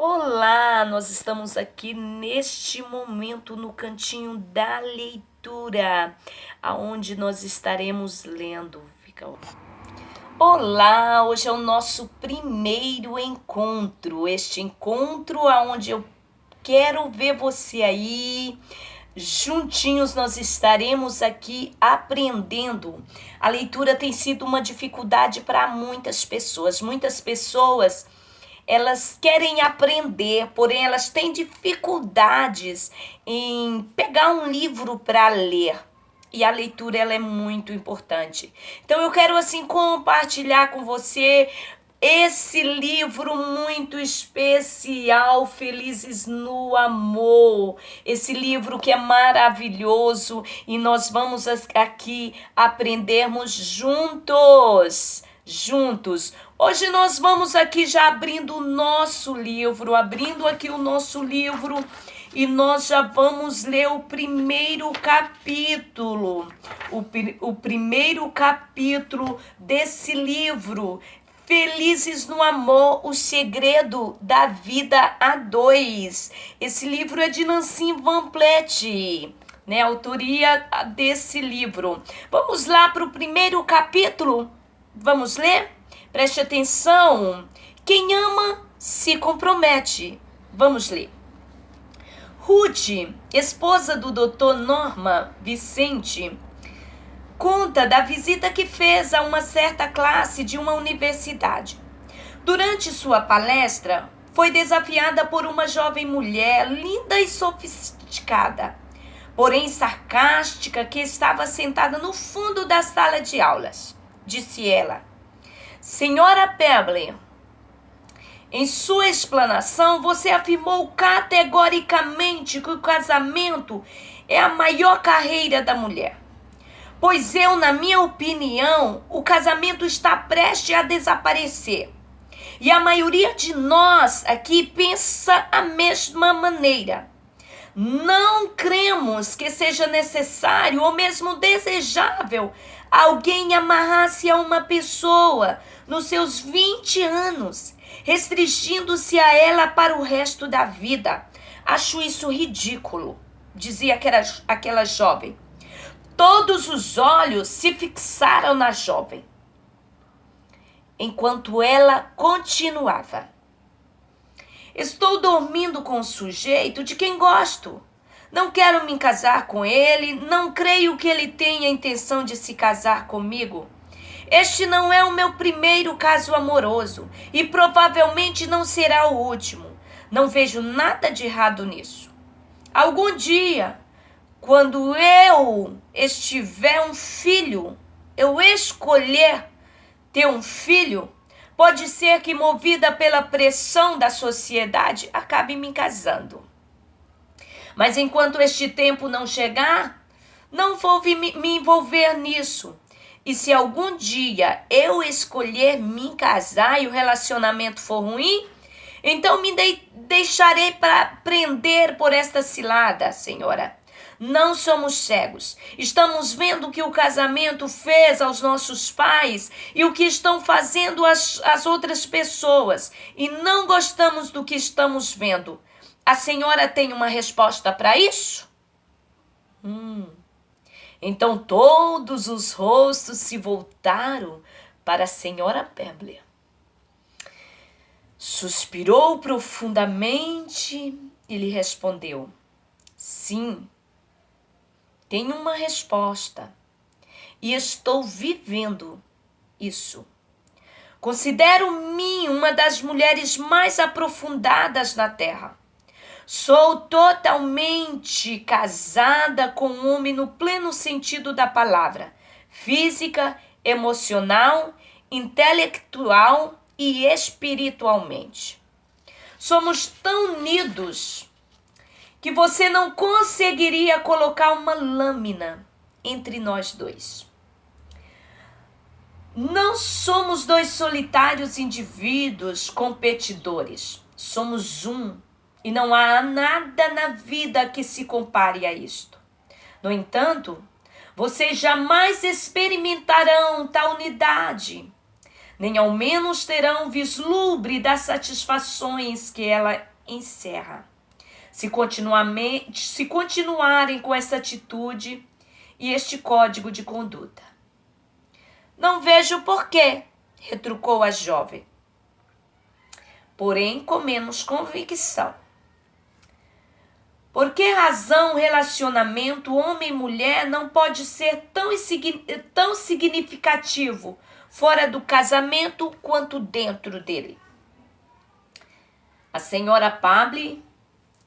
Olá, nós estamos aqui neste momento no cantinho da leitura, aonde nós estaremos lendo. Olá, hoje é o nosso primeiro encontro, este encontro aonde eu quero ver você aí. Juntinhos nós estaremos aqui aprendendo. A leitura tem sido uma dificuldade para muitas pessoas. Muitas pessoas elas querem aprender, porém elas têm dificuldades em pegar um livro para ler. E a leitura ela é muito importante. Então eu quero assim compartilhar com você esse livro muito especial, Felizes no Amor. Esse livro que é maravilhoso e nós vamos aqui aprendermos juntos. Hoje nós vamos aqui já abrindo o nosso livro, e nós já vamos ler o primeiro capítulo. O primeiro capítulo desse livro, Felizes no Amor, o segredo da vida a dois. Esse livro é de Nancy Van Plet, né? A autoria desse livro. Vamos lá para o primeiro capítulo? Vamos ler? Preste atenção. Quem ama se compromete. Vamos ler. Ruth, esposa do Dr. Norma Vicente, conta da visita que fez a uma certa classe de uma universidade. Durante sua palestra, foi desafiada por uma jovem mulher linda e sofisticada, porém sarcástica, que estava sentada no fundo da sala de aulas. Disse ela: Senhora Pebble, em sua explanação, você afirmou categoricamente que o casamento é a maior carreira da mulher. Pois na minha opinião, o casamento está prestes a desaparecer. E a maioria de nós aqui pensa a mesma maneira. Não cremos que seja necessário ou mesmo desejável alguém amarrar-se a uma pessoa nos seus 20 anos, restringindo-se a ela para o resto da vida. Acho isso ridículo, dizia aquela jovem. Todos os olhos se fixaram na jovem, enquanto ela continuava. Estou dormindo com um sujeito de quem gosto. Não quero me casar com ele, não creio que ele tenha a intenção de se casar comigo. Este não é o meu primeiro caso amoroso e provavelmente não será o último. Não vejo nada de errado nisso. Algum dia, quando eu estiver um filho, eu escolher ter um filho, pode ser que, movida pela pressão da sociedade, acabe me casando. Mas enquanto este tempo não chegar, não vou me envolver nisso. E se algum dia eu escolher me casar e o relacionamento for ruim, então me deixarei para prender por esta cilada, senhora. Não somos cegos. Estamos vendo o que o casamento fez aos nossos pais e o que estão fazendo as outras pessoas. E não gostamos do que estamos vendo. A senhora tem uma resposta para isso? Então todos os rostos se voltaram para a senhora Pebble. Suspirou profundamente e lhe respondeu: Sim, tenho uma resposta e estou vivendo isso. Considero-me uma das mulheres mais aprofundadas na Terra. Sou totalmente casada com um homem no pleno sentido da palavra, física, emocional, intelectual e espiritualmente. Somos tão unidos que você não conseguiria colocar uma lâmina entre nós dois. Não somos dois solitários indivíduos competidores. Somos um. E não há nada na vida que se compare a isto. No entanto, vocês jamais experimentarão tal unidade. nem ao menos terão vislumbre das satisfações que ela encerra. Se continuarem com essa atitude e este código de conduta. Não vejo porquê, retrucou a jovem, porém com menos convicção. Por que razão o relacionamento homem e mulher não pode ser tão significativo fora do casamento quanto dentro dele? A senhora Pable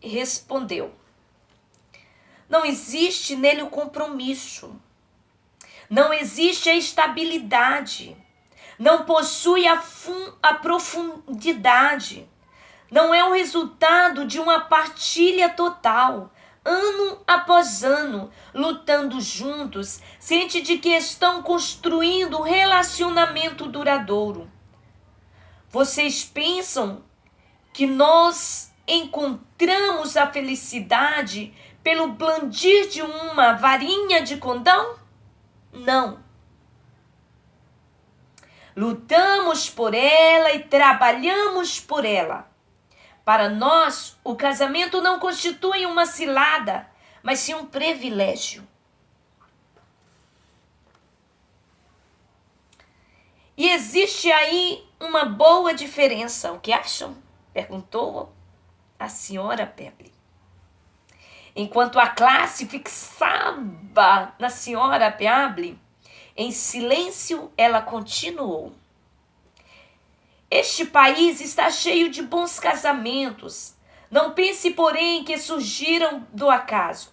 respondeu: não existe nele o compromisso, não existe a estabilidade, não possui a profundidade, não é o resultado de uma partilha total, ano após ano, lutando juntos, ciente de que estão construindo um relacionamento duradouro. Vocês pensam que nós encontramos a felicidade pelo blandir de uma varinha de condão? Não. Lutamos por ela e trabalhamos por ela. Para nós, o casamento não constitui uma cilada, mas sim um privilégio. E existe aí uma boa diferença. O que acham? Perguntou a senhora Pable. Enquanto a classe fixava na senhora Pable, em silêncio ela continuou: este país está cheio de bons casamentos. Não pense, porém, que surgiram do acaso.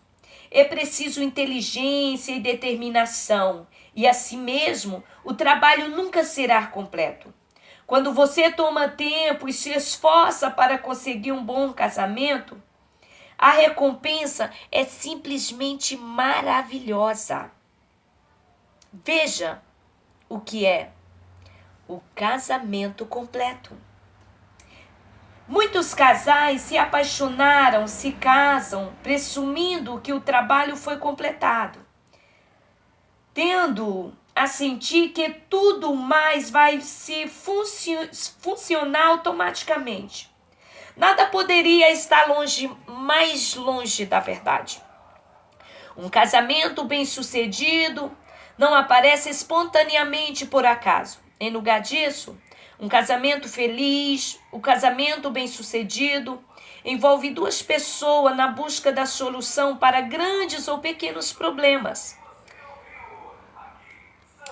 É preciso inteligência e determinação, e assim mesmo o trabalho nunca será completo. Quando você toma tempo e se esforça para conseguir um bom casamento, a recompensa é simplesmente maravilhosa. Veja o que é o casamento completo. Muitos casais se apaixonaram, se casam, presumindo que o trabalho foi completado, tendo a sentir que tudo mais vai se funcionar automaticamente. Nada poderia estar mais longe da verdade. Um casamento bem-sucedido não aparece espontaneamente por acaso. Em lugar disso, um casamento feliz, o casamento bem-sucedido, envolve duas pessoas na busca da solução para grandes ou pequenos problemas.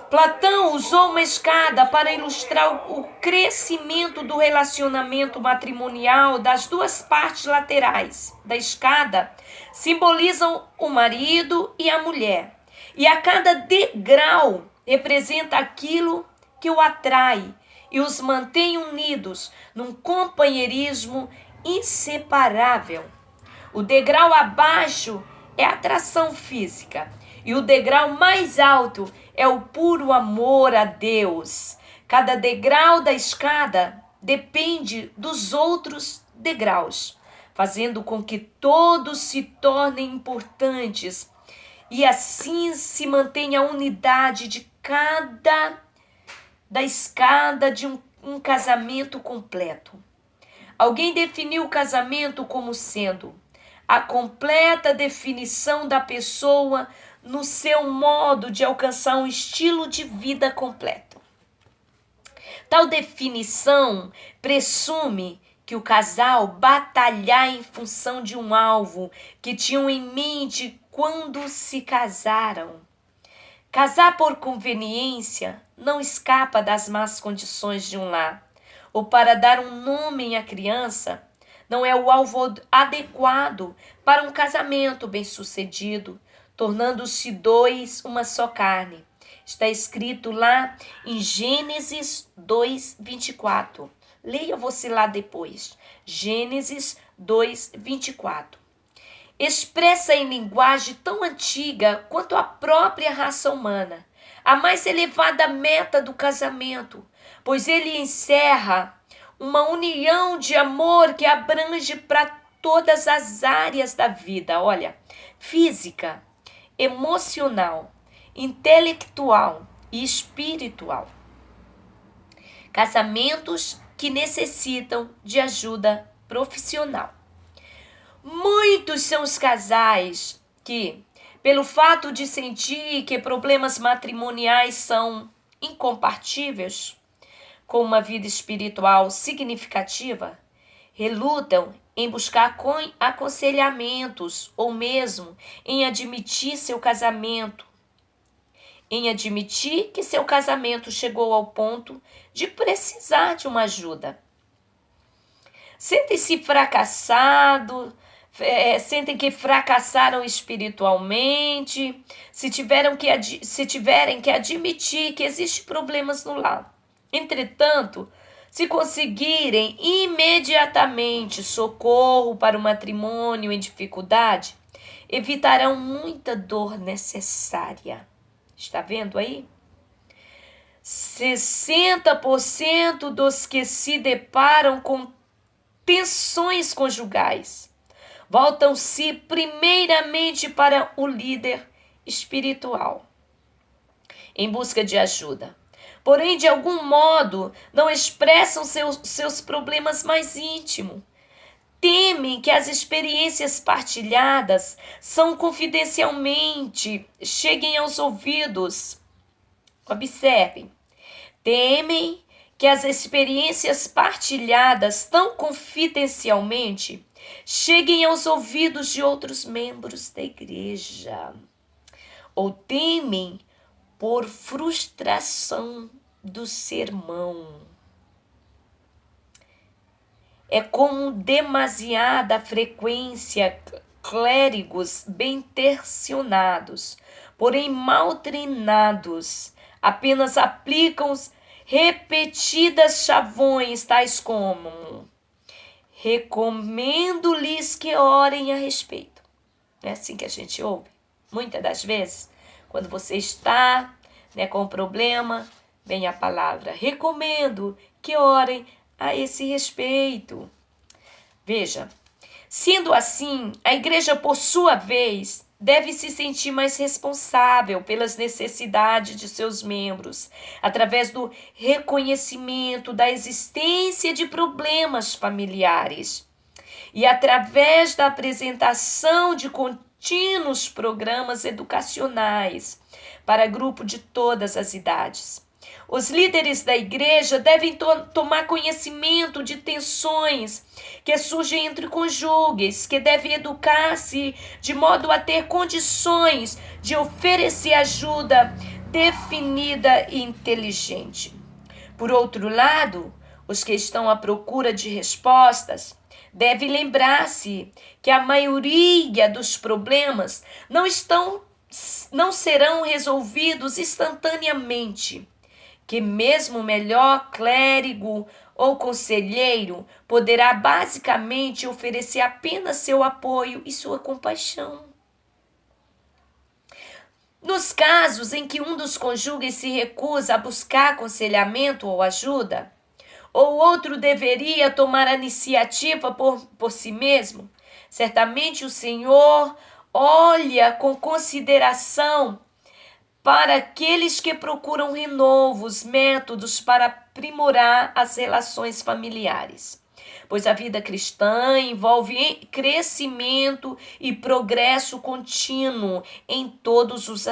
Platão usou uma escada para ilustrar o crescimento do relacionamento matrimonial das duas partes laterais da escada simbolizam o marido e a mulher, e a cada degrau representa aquilo que o atrai e os mantém unidos num companheirismo inseparável. O degrau abaixo é a atração física e o degrau mais alto é o puro amor a Deus. Cada degrau da escada depende dos outros degraus, fazendo com que todos se tornem importantes e assim se mantenha a unidade de da escada de um casamento completo. Alguém definiu o casamento como sendo a completa definição da pessoa no seu modo de alcançar um estilo de vida completo. Tal definição presume que o casal batalhar em função de um alvo que tinham em mente quando se casaram. Casar por conveniência não escapa das más condições de um lar, ou para dar um nome à criança, não é o alvo adequado para um casamento bem-sucedido, tornando-se dois uma só carne. Está escrito lá em Gênesis 2:24. Leia você lá depois. Gênesis 2:24. Expressa em linguagem tão antiga quanto a própria raça humana, a mais elevada meta do casamento, pois ele encerra uma união de amor que abrange para todas as áreas da vida, olha, física, emocional, intelectual e espiritual. Casamentos que necessitam de ajuda profissional. Muitos são os casais que, pelo fato de sentir que problemas matrimoniais são incompatíveis com uma vida espiritual significativa, relutam em buscar aconselhamentos ou mesmo em admitir que seu casamento chegou ao ponto de precisar de uma ajuda. Sentem-se fracassados, sentem que fracassaram espiritualmente, se tiverem que admitir que existem problemas no lar. Entretanto, se conseguirem imediatamente socorro para o matrimônio em dificuldade, evitarão muita dor necessária. Está vendo aí? 60% dos que se deparam com tensões conjugais voltam-se primeiramente para o líder espiritual em busca de ajuda. Porém, de algum modo, não expressam seus problemas mais íntimos. Temem que as experiências partilhadas confidencialmente cheguem aos ouvidos. Observem. Temem que as experiências partilhadas tão confidencialmente cheguem aos ouvidos de outros membros da igreja. Ou temem por frustração do sermão. É com demasiada frequência clérigos bem intencionados, porém mal treinados, apenas aplicam repetidas chavões, tais como: recomendo-lhes que orem a respeito. É assim que a gente ouve, muitas das vezes. Quando você está com um problema, vem a palavra: recomendo que orem a esse respeito. Veja, sendo assim, a igreja, por sua vez, deve se sentir mais responsável pelas necessidades de seus membros, através do reconhecimento da existência de problemas familiares e através da apresentação de contínuos programas educacionais para grupo de todas as idades. Os líderes da igreja devem tomar conhecimento de tensões que surgem entre cônjuges, que devem educar-se de modo a ter condições de oferecer ajuda definida e inteligente. Por outro lado, os que estão à procura de respostas devem lembrar-se que a maioria dos problemas não serão resolvidos instantaneamente, que mesmo o melhor clérigo ou conselheiro poderá basicamente oferecer apenas seu apoio e sua compaixão. Nos casos em que um dos cônjuges se recusa a buscar aconselhamento ou ajuda, ou o outro deveria tomar a iniciativa por si mesmo, certamente o Senhor olha com consideração para aqueles que procuram renovos métodos para aprimorar as relações familiares. Pois a vida cristã envolve crescimento e progresso contínuo em todos os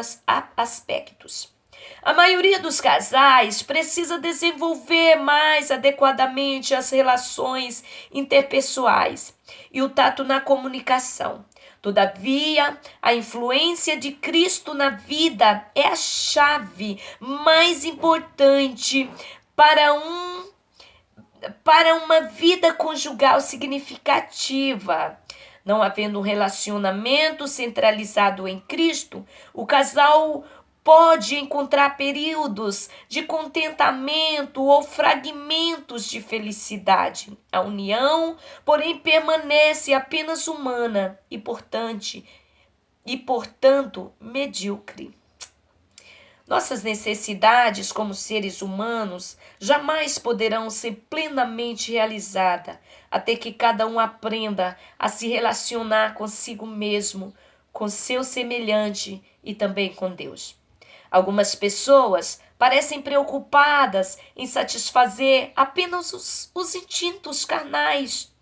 aspectos. A maioria dos casais precisa desenvolver mais adequadamente as relações interpessoais e o tato na comunicação. Todavia, a influência de Cristo na vida é a chave mais importante para uma vida conjugal significativa. Não havendo um relacionamento centralizado em Cristo, o casal pode encontrar períodos de contentamento ou fragmentos de felicidade. A união, porém, permanece apenas humana e, portanto, medíocre. Nossas necessidades como seres humanos jamais poderão ser plenamente realizadas até que cada um aprenda a se relacionar consigo mesmo, com seu semelhante e também com Deus. Algumas pessoas parecem preocupadas em satisfazer apenas os instintos carnais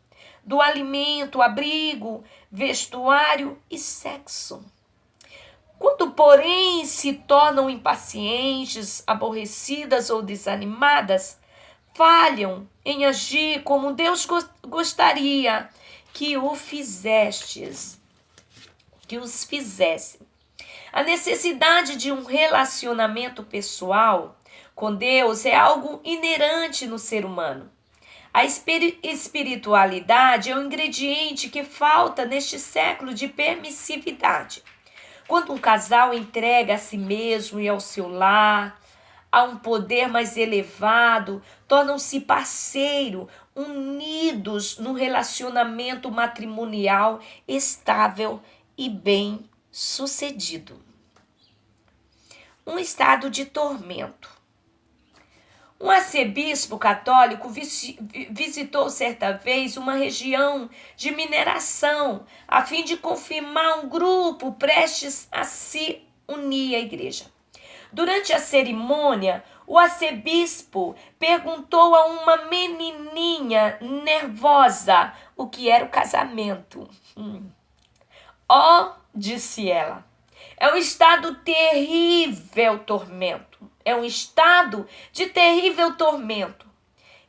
do alimento, abrigo, vestuário e sexo. Quando, porém, se tornam impacientes, aborrecidas ou desanimadas, falham em agir como Deus gostaria que os fizessem. A necessidade de um relacionamento pessoal com Deus é algo inerente no ser humano. A espiritualidade é um ingrediente que falta neste século de permissividade. Quando um casal entrega a si mesmo e ao seu lar, a um poder mais elevado, tornam-se parceiro, unidos num relacionamento matrimonial estável e bem-sucedido. Um estado de tormento. Um arcebispo católico visitou certa vez uma região de mineração a fim de confirmar um grupo prestes a se unir à igreja. Durante a cerimônia, o arcebispo perguntou a uma menininha nervosa o que era o casamento. Disse ela, é um estado terrível tormento. É um estado de terrível tormento.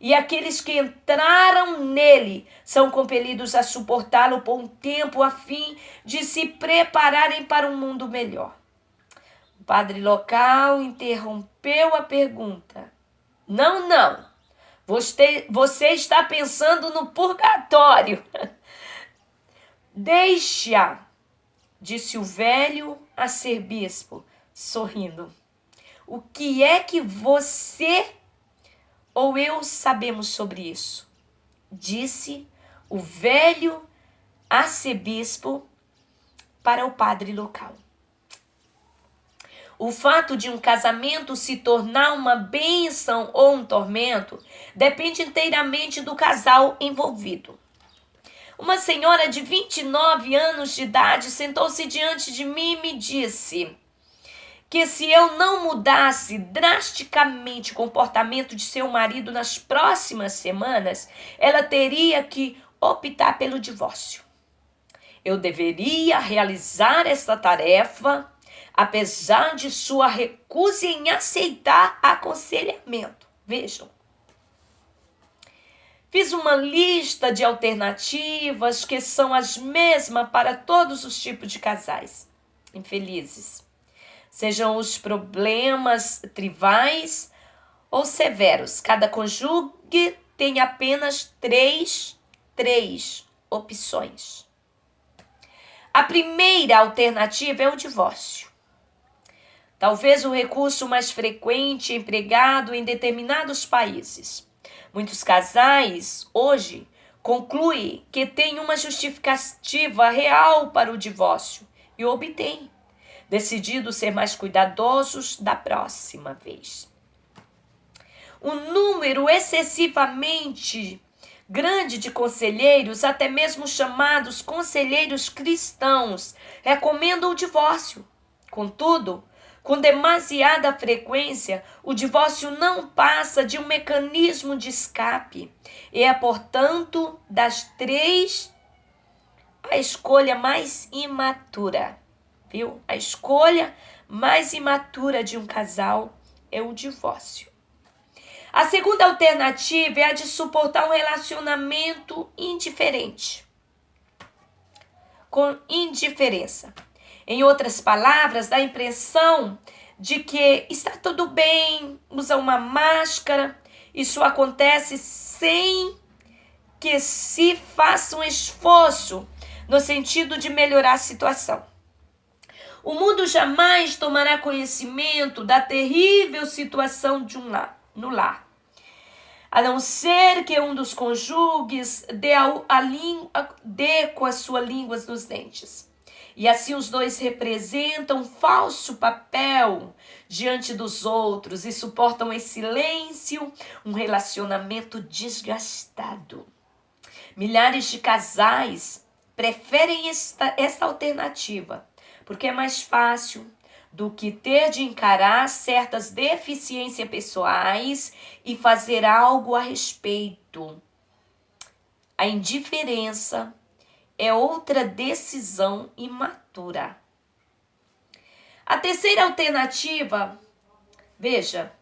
E aqueles que entraram nele são compelidos a suportá-lo por um tempo a fim de se prepararem para um mundo melhor. O padre local interrompeu a pergunta. Não. Você está pensando no purgatório. Deixa, disse o velho arcebispo, sorrindo. O que é que você ou eu sabemos sobre isso? Disse o velho arcebispo para o padre local. O fato de um casamento se tornar uma bênção ou um tormento depende inteiramente do casal envolvido. Uma senhora de 29 anos de idade sentou-se diante de mim e me disse que se eu não mudasse drasticamente o comportamento de seu marido nas próximas semanas, ela teria que optar pelo divórcio. Eu deveria realizar essa tarefa, apesar de sua recusa em aceitar aconselhamento. Vejam. Fiz uma lista de alternativas que são as mesmas para todos os tipos de casais infelizes. Sejam os problemas triviais ou severos. Cada cônjuge tem apenas três opções. A primeira alternativa é o divórcio. Talvez o recurso mais frequente empregado em determinados países. Muitos casais, hoje, concluem que tem uma justificativa real para o divórcio e obtêm, decididos ser mais cuidadosos da próxima vez. Um número excessivamente grande de conselheiros, até mesmo chamados conselheiros cristãos, recomendam o divórcio. Contudo, com demasiada frequência, o divórcio não passa de um mecanismo de escape e é, portanto, das três, a escolha mais imatura. Viu? A escolha mais imatura de um casal é o divórcio. A segunda alternativa é a de suportar um relacionamento indiferente, com indiferença. Em outras palavras, dá a impressão de que está tudo bem, usa uma máscara. Isso acontece sem que se faça um esforço no sentido de melhorar a situação. O mundo jamais tomará conhecimento da terrível situação no lar, a não ser que um dos cônjuges dê com as suas línguas nos dentes. E assim os dois representam um falso papel diante dos outros e suportam em silêncio um relacionamento desgastado. Milhares de casais preferem esta alternativa, porque é mais fácil, do que ter de encarar certas deficiências pessoais e fazer algo a respeito. A indiferença é outra decisão imatura. A terceira alternativa, veja,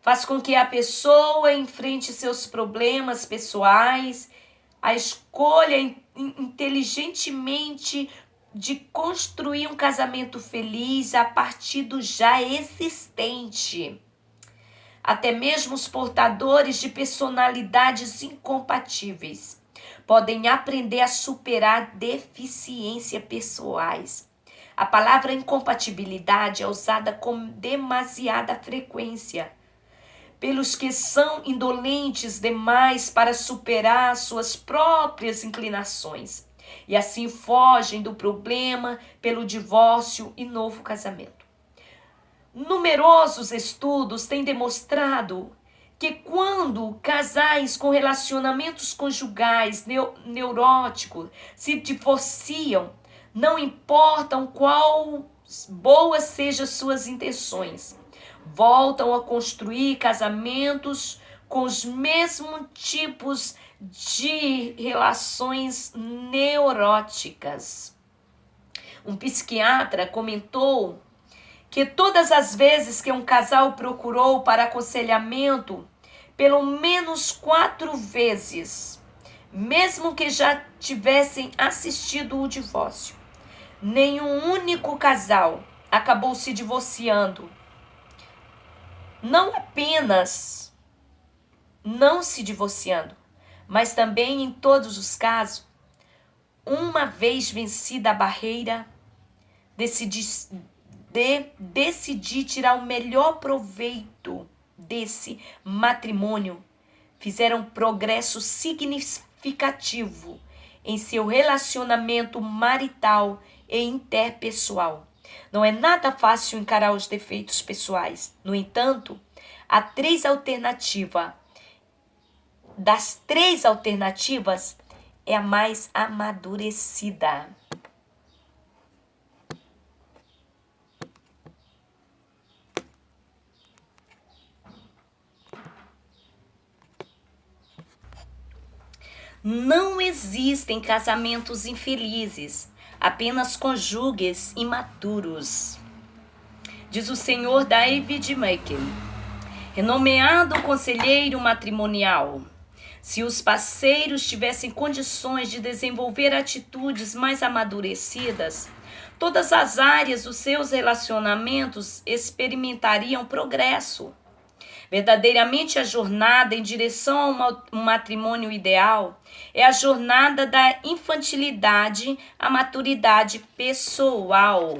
faz com que a pessoa enfrente seus problemas pessoais, a escolha inteligentemente de construir um casamento feliz a partir do já existente. Até mesmo os portadores de personalidades incompatíveis podem aprender a superar deficiências pessoais. A palavra incompatibilidade é usada com demasiada frequência pelos que são indolentes demais para superar suas próprias inclinações e assim fogem do problema pelo divórcio e novo casamento. Numerosos estudos têm demonstrado que quando casais com relacionamentos conjugais neuróticos se divorciam, não importam qual boas sejam suas intenções, voltam a construir casamentos com os mesmos tipos de relações neuróticas. Um psiquiatra comentou que todas as vezes que um casal procurou para aconselhamento, pelo menos 4 vezes, mesmo que já tivessem assistido o divórcio, nenhum único casal acabou se divorciando. Não apenas não se divorciando, mas também, em todos os casos, uma vez vencida a barreira, decidir tirar o melhor proveito desse matrimônio, fizeram progresso significativo em seu relacionamento marital e interpessoal. Não é nada fácil encarar os defeitos pessoais. No entanto, há 3 alternativas. Das 3 alternativas, é a mais amadurecida. Não existem casamentos infelizes, apenas cônjuges imaturos. Diz o Sr. David Mackey, renomeado conselheiro matrimonial. Se os parceiros tivessem condições de desenvolver atitudes mais amadurecidas, todas as áreas dos seus relacionamentos experimentariam progresso. Verdadeiramente, a jornada em direção a um matrimônio ideal é a jornada da infantilidade à maturidade pessoal.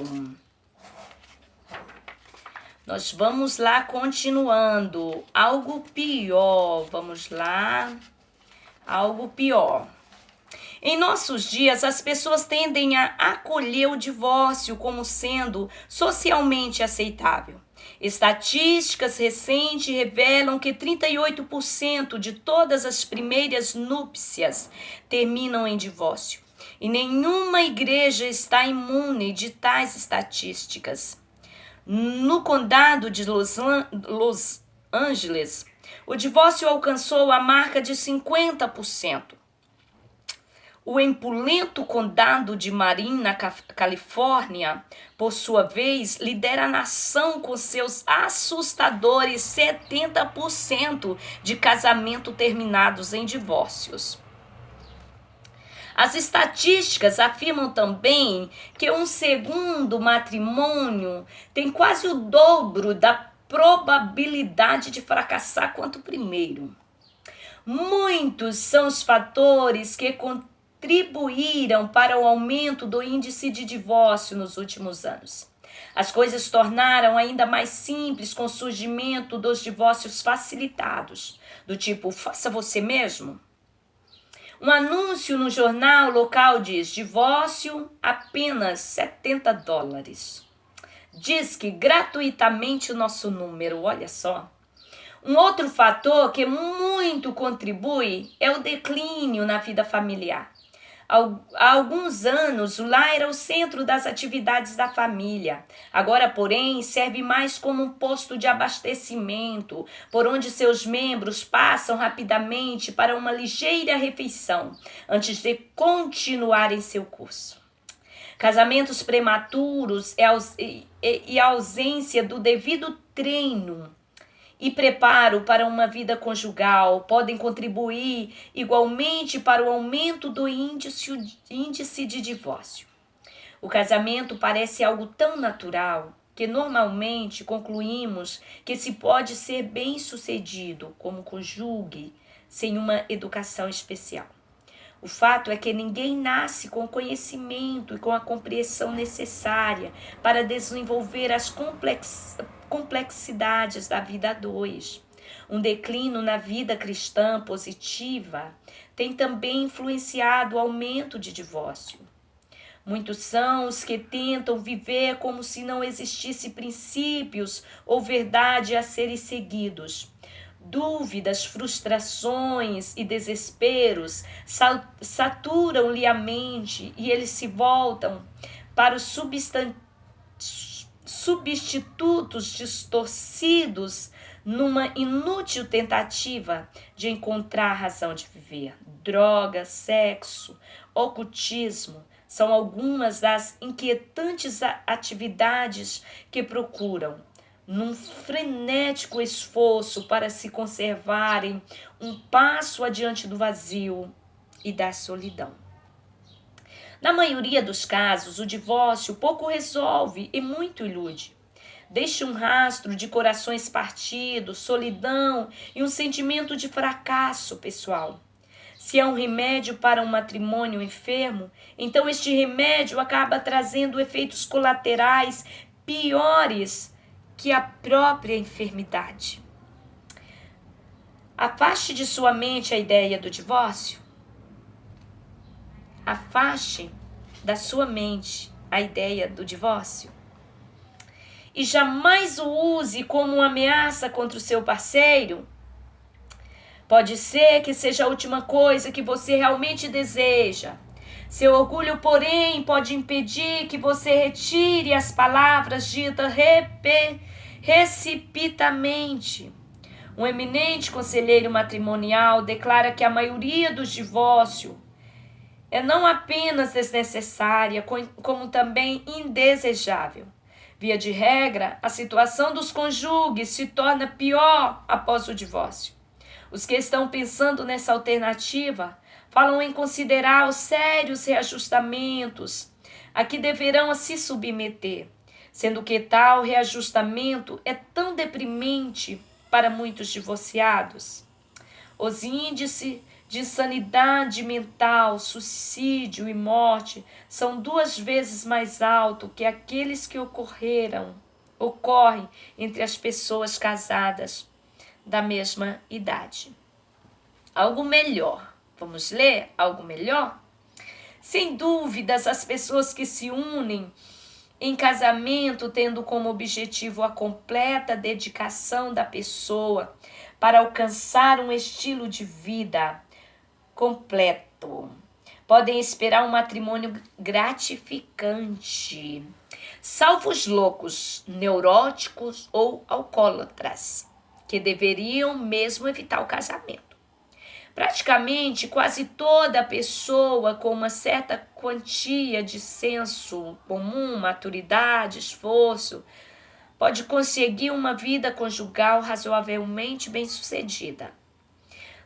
Nós vamos lá continuando. Algo pior, vamos lá. Algo pior. Em nossos dias, as pessoas tendem a acolher o divórcio como sendo socialmente aceitável. Estatísticas recentes revelam que 38% de todas as primeiras núpcias terminam em divórcio. E nenhuma igreja está imune de tais estatísticas. No condado de Los Angeles, o divórcio alcançou a marca de 50%. O opulento condado de Marin, na Califórnia, por sua vez, lidera a nação com seus assustadores 70% de casamentos terminados em divórcios. As estatísticas afirmam também que um segundo matrimônio tem quase o dobro da probabilidade de fracassar quanto o primeiro. Muitos são os fatores que contribuíram para o aumento do índice de divórcio nos últimos anos. As coisas tornaram ainda mais simples com o surgimento dos divórcios facilitados, do tipo, faça você mesmo. Um anúncio no jornal local diz, divórcio apenas $70. Diz que gratuitamente o nosso número, olha só. Um outro fator que muito contribui é o declínio na vida familiar. Há alguns anos, o lar era o centro das atividades da família. Agora, porém, serve mais como um posto de abastecimento, por onde seus membros passam rapidamente para uma ligeira refeição, antes de continuarem seu curso. Casamentos prematuros e a ausência do devido treino e preparo para uma vida conjugal podem contribuir igualmente para o aumento do índice de divórcio. O casamento parece algo tão natural que normalmente concluímos que se pode ser bem-sucedido como cônjuge sem uma educação especial. O fato é que ninguém nasce com o conhecimento e com a compreensão necessária para desenvolver as complexidades da vida a dois. Um declínio na vida cristã positiva tem também influenciado o aumento de divórcio. Muitos são os que tentam viver como se não existissem princípios ou verdade a serem seguidos. Dúvidas, frustrações e desesperos saturam-lhe a mente e eles se voltam para os substitutos distorcidos numa inútil tentativa de encontrar razão de viver. Droga, sexo, ocultismo são algumas das inquietantes atividades que procuram, num frenético esforço para se conservarem um passo adiante do vazio e da solidão. Na maioria dos casos, o divórcio pouco resolve e muito ilude. Deixa um rastro de corações partidos, solidão e um sentimento de fracasso pessoal. Se é um remédio para um matrimônio enfermo, então este remédio acaba trazendo efeitos colaterais piores que a própria enfermidade. Afaste de sua mente a ideia do divórcio. Afaste da sua mente a ideia do divórcio. E jamais o use como uma ameaça contra o seu parceiro. Pode ser que seja a última coisa que você realmente deseja. Seu orgulho, porém, pode impedir que você retire as palavras ditas precipitadamente. Um eminente conselheiro matrimonial declara que a maioria dos divórcios é não apenas desnecessária, como também indesejável. Via de regra, a situação dos cônjuges se torna pior após o divórcio. Os que estão pensando nessa alternativa falam em considerar os sérios reajustamentos a que deverão se submeter, sendo que tal reajustamento é tão deprimente para muitos divorciados. Os índices de insanidade mental, suicídio e morte são 2 vezes mais altos que aqueles que ocorrem entre as pessoas casadas da mesma idade. Algo melhor. Vamos ler algo melhor? Sem dúvidas, as pessoas que se unem em casamento tendo como objetivo a completa dedicação da pessoa para alcançar um estilo de vida completo, podem esperar um matrimônio gratificante, salvo os loucos, neuróticos ou alcoólatras, que deveriam mesmo evitar o casamento. Praticamente quase toda pessoa com uma certa quantia de senso comum, maturidade, esforço, pode conseguir uma vida conjugal razoavelmente bem-sucedida.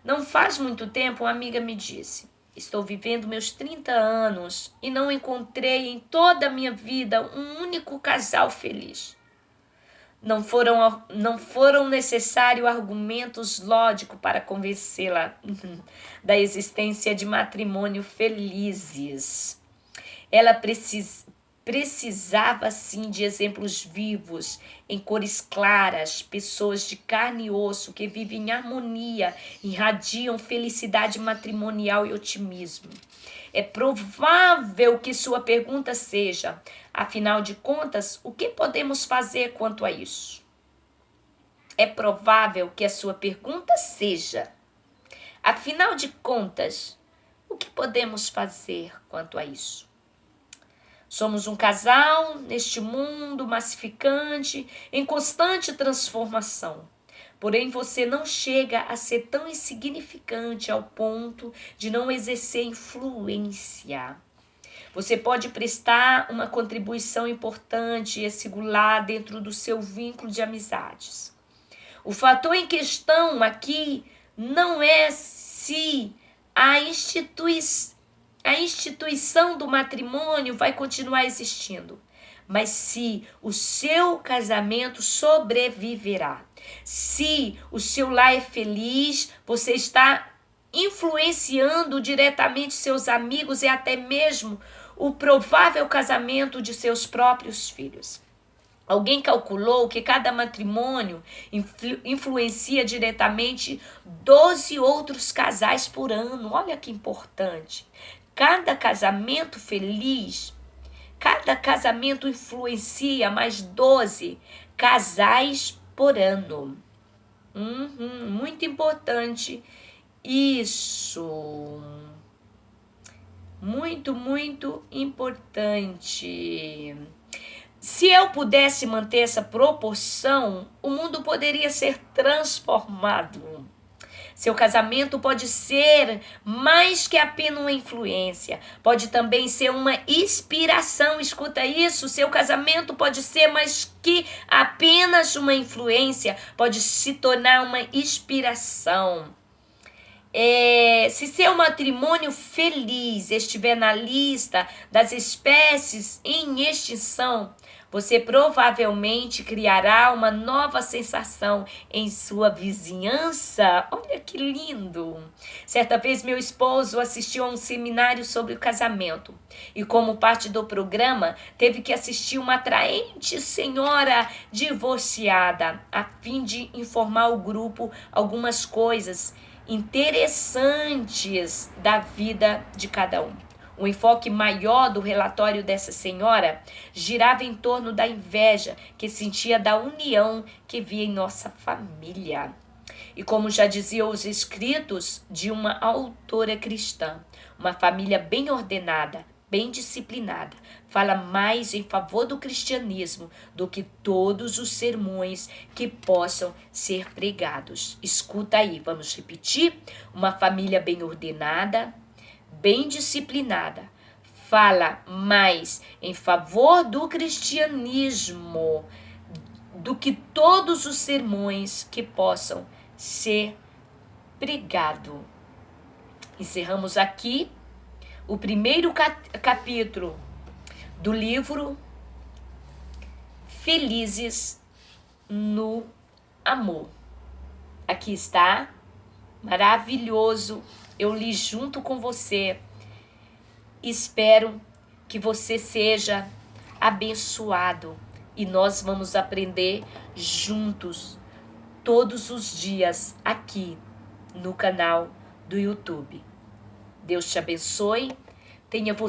Não faz muito tempo, uma amiga me disse: estou vivendo meus 30 anos e não encontrei em toda a minha vida um único casal feliz. Não foram necessários argumentos lógicos para convencê-la da existência de matrimônio felizes. Ela precisava, sim, de exemplos vivos, em cores claras, pessoas de carne e osso que vivem em harmonia, irradiam felicidade matrimonial e otimismo. É provável que sua pergunta seja: afinal de contas, o que podemos fazer quanto a isso? É provável que a sua pergunta seja: afinal de contas, O que podemos fazer quanto a isso? Somos um casal neste mundo massificante, em constante transformação. Porém, você não chega a ser tão insignificante ao ponto de não exercer influência. Você pode prestar uma contribuição importante e singular dentro do seu vínculo de amizades. O fator em questão aqui não é se a instituição do matrimônio vai continuar existindo, mas se o seu casamento sobreviverá. Se o seu lar é feliz, você está influenciando diretamente seus amigos e até mesmo o provável casamento de seus próprios filhos. Alguém calculou que cada matrimônio influencia diretamente 12 outros casais por ano. Olha que importante. Cada casamento feliz, cada casamento influencia mais 12 casais por ano. Muito importante isso. Muito, muito importante. Se eu pudesse manter essa proporção, o mundo poderia ser transformado. Seu casamento pode ser mais que apenas uma influência, pode também ser uma inspiração. Escuta isso, seu casamento pode ser mais que apenas uma influência, pode se tornar uma inspiração. Se seu matrimônio feliz estiver na lista das espécies em extinção, você provavelmente criará uma nova sensação em sua vizinhança. Olha que lindo! Certa vez meu esposo assistiu a um seminário sobre o casamento e, como parte do programa, teve que assistir uma atraente senhora divorciada a fim de informar o grupo algumas coisas interessantes da vida de cada um. O enfoque maior do relatório dessa senhora girava em torno da inveja que sentia da união que via em nossa família. E como já diziam os escritos de uma autora cristã, uma família bem ordenada, bem disciplinada, fala mais em favor do cristianismo do que todos os sermões que possam ser pregados. Escuta aí, vamos repetir? Uma família bem ordenada, bem disciplinada, fala mais em favor do cristianismo do que todos os sermões que possam ser pregados. Encerramos aqui o primeiro capítulo do livro Felizes no Amor. Aqui está, maravilhoso. Eu li junto com você. Espero que você seja abençoado e nós vamos aprender juntos todos os dias aqui no canal do YouTube. Deus te abençoe. Tenha você